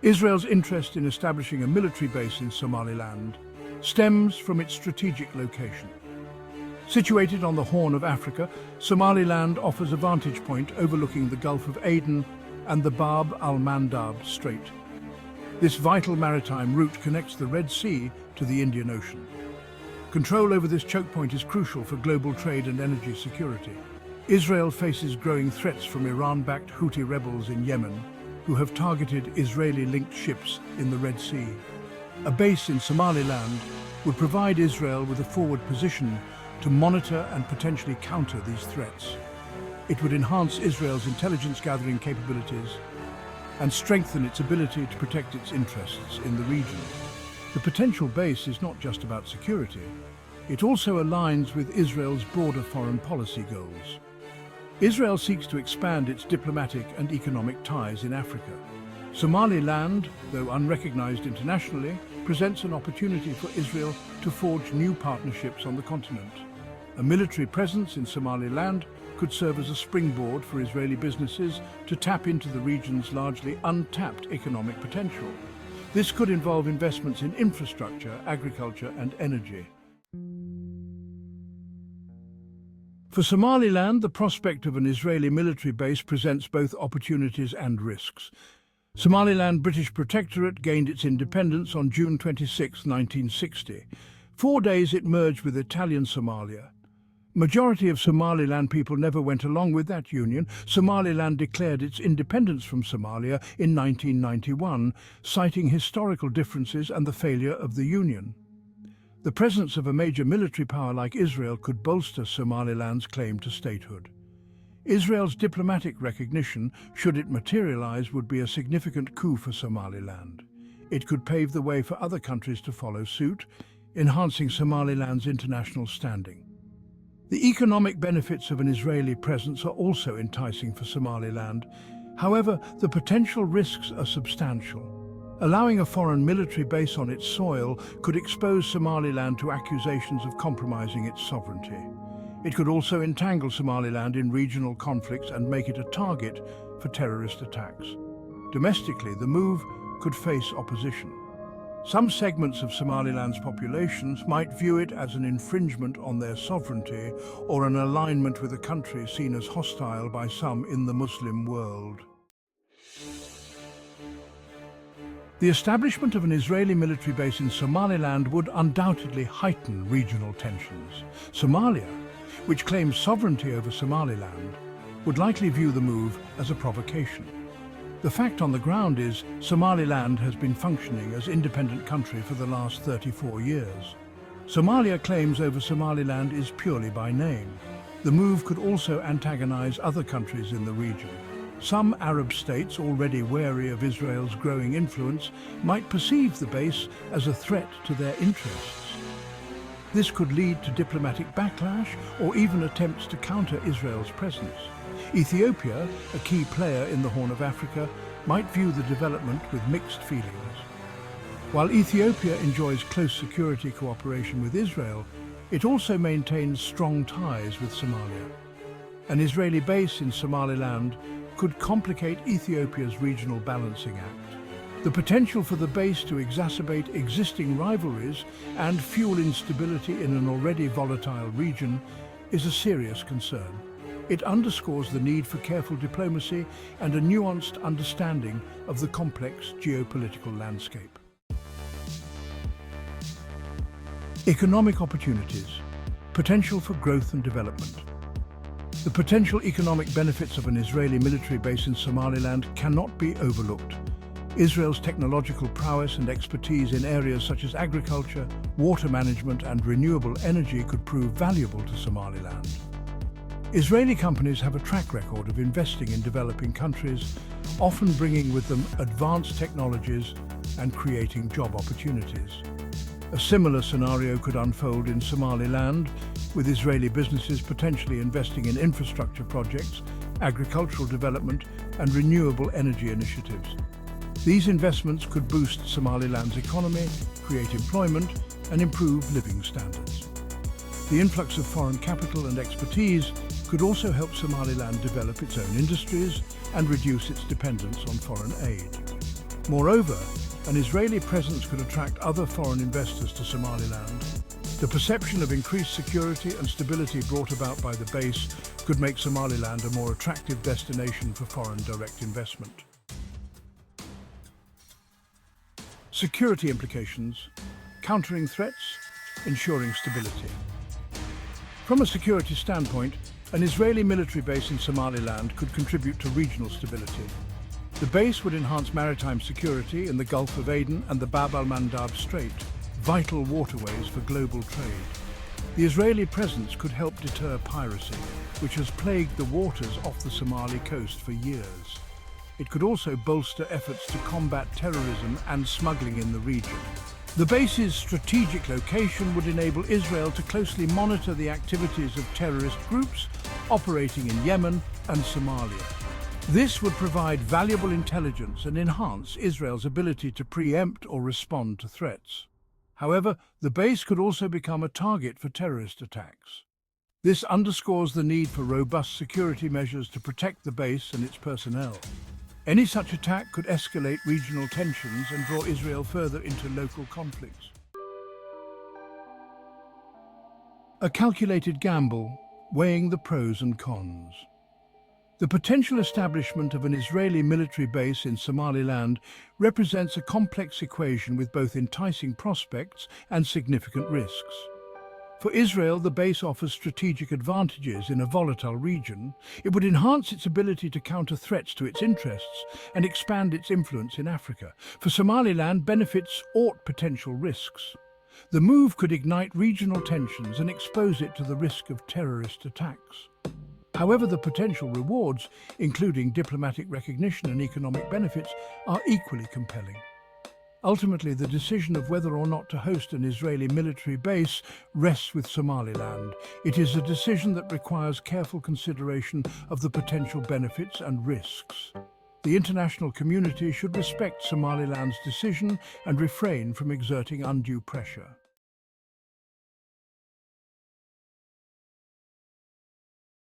Israel's interest in establishing a military base in Somaliland stems from its strategic location. Situated on the Horn of Africa, Somaliland offers a vantage point overlooking the Gulf of Aden and the Bab al-Mandab Strait. This vital maritime route connects the Red Sea to the Indian Ocean. Control over this choke point is crucial for global trade and energy security. Israel faces growing threats from Iran-backed Houthi rebels in Yemen, who have targeted Israeli-linked ships in the Red Sea. A base in Somaliland would provide Israel with a forward position to monitor and potentially counter these threats. It would enhance Israel's intelligence-gathering capabilities and strengthen its ability to protect its interests in the region. The potential base is not just about security. It also aligns with Israel's broader foreign policy goals. Israel seeks to expand its diplomatic and economic ties in Africa. Somaliland, though unrecognized internationally, presents an opportunity for Israel to forge new partnerships on the continent. A military presence in Somaliland could serve as a springboard for Israeli businesses to tap into the region's largely untapped economic potential. This could involve investments in infrastructure, agriculture, and energy. For Somaliland, the prospect of an Israeli military base presents both opportunities and risks. Somaliland British Protectorate gained its independence on June 26, 1960. 4 days it merged with Italian Somalia. Majority of Somaliland people never went along with that union. Somaliland declared its independence from Somalia in 1991, citing historical differences and the failure of the union. The presence of a major military power like Israel could bolster Somaliland's claim to statehood. Israel's diplomatic recognition, should it materialize, would be a significant coup for Somaliland. It could pave the way for other countries to follow suit, enhancing Somaliland's international standing. The economic benefits of an Israeli presence are also enticing for Somaliland. However, the potential risks are substantial. Allowing a foreign military base on its soil could expose Somaliland to accusations of compromising its sovereignty. It could also entangle Somaliland in regional conflicts and make it a target for terrorist attacks. Domestically, the move could face opposition. Some segments of Somaliland's populations might view it as an infringement on their sovereignty or an alignment with a country seen as hostile by some in the Muslim world. The establishment of an Israeli military base in Somaliland would undoubtedly heighten regional tensions. Somalia, which claims sovereignty over Somaliland, would likely view the move as a provocation. The fact on the ground is Somaliland has been functioning as an independent country for the last 34 years. Somalia claims over Somaliland is purely by name. The move could also antagonize other countries in the region. Some Arab states, already wary of Israel's growing influence, might perceive the base as a threat to their interests. This could lead to diplomatic backlash or even attempts to counter Israel's presence. Ethiopia, a key player in the Horn of Africa, might view the development with mixed feelings. While Ethiopia enjoys close security cooperation with Israel, it also maintains strong ties with Somalia. An Israeli base in Somaliland could complicate Ethiopia's regional balancing act. The potential for the base to exacerbate existing rivalries and fuel instability in an already volatile region is a serious concern. It underscores the need for careful diplomacy and a nuanced understanding of the complex geopolitical landscape. Economic opportunities, potential for growth and development. The potential economic benefits of an Israeli military base in Somaliland cannot be overlooked. Israel's technological prowess and expertise in areas such as agriculture, water management, and renewable energy could prove valuable to Somaliland. Israeli companies have a track record of investing in developing countries, often bringing with them advanced technologies and creating job opportunities. A similar scenario could unfold in Somaliland, with Israeli businesses potentially investing in infrastructure projects, agricultural development, and renewable energy initiatives. These investments could boost Somaliland's economy, create employment, and improve living standards. The influx of foreign capital and expertise could also help Somaliland develop its own industries and reduce its dependence on foreign aid. Moreover, an Israeli presence could attract other foreign investors to Somaliland. The perception of increased security and stability brought about by the base could make Somaliland a more attractive destination for foreign direct investment. Security implications: countering threats, ensuring stability. From a security standpoint, an Israeli military base in Somaliland could contribute to regional stability. The base would enhance maritime security in the Gulf of Aden and the Bab al-Mandab Strait, vital waterways for global trade. The Israeli presence could help deter piracy, which has plagued the waters off the Somali coast for years. It could also bolster efforts to combat terrorism and smuggling in the region. The base's strategic location would enable Israel to closely monitor the activities of terrorist groups operating in Yemen and Somalia. This would provide valuable intelligence and enhance Israel's ability to preempt or respond to threats. However, the base could also become a target for terrorist attacks. This underscores the need for robust security measures to protect the base and its personnel. Any such attack could escalate regional tensions and draw Israel further into local conflicts. A calculated gamble, weighing the pros and cons. The potential establishment of an Israeli military base in Somaliland represents a complex equation with both enticing prospects and significant risks. For Israel, the base offers strategic advantages in a volatile region. It would enhance its ability to counter threats to its interests and expand its influence in Africa. For Somaliland, benefits outweigh potential risks. The move could ignite regional tensions and expose it to the risk of terrorist attacks. However, the potential rewards, including diplomatic recognition and economic benefits, are equally compelling. Ultimately, the decision of whether or not to host an Israeli military base rests with Somaliland. It is a decision that requires careful consideration of the potential benefits and risks. The international community should respect Somaliland's decision and refrain from exerting undue pressure.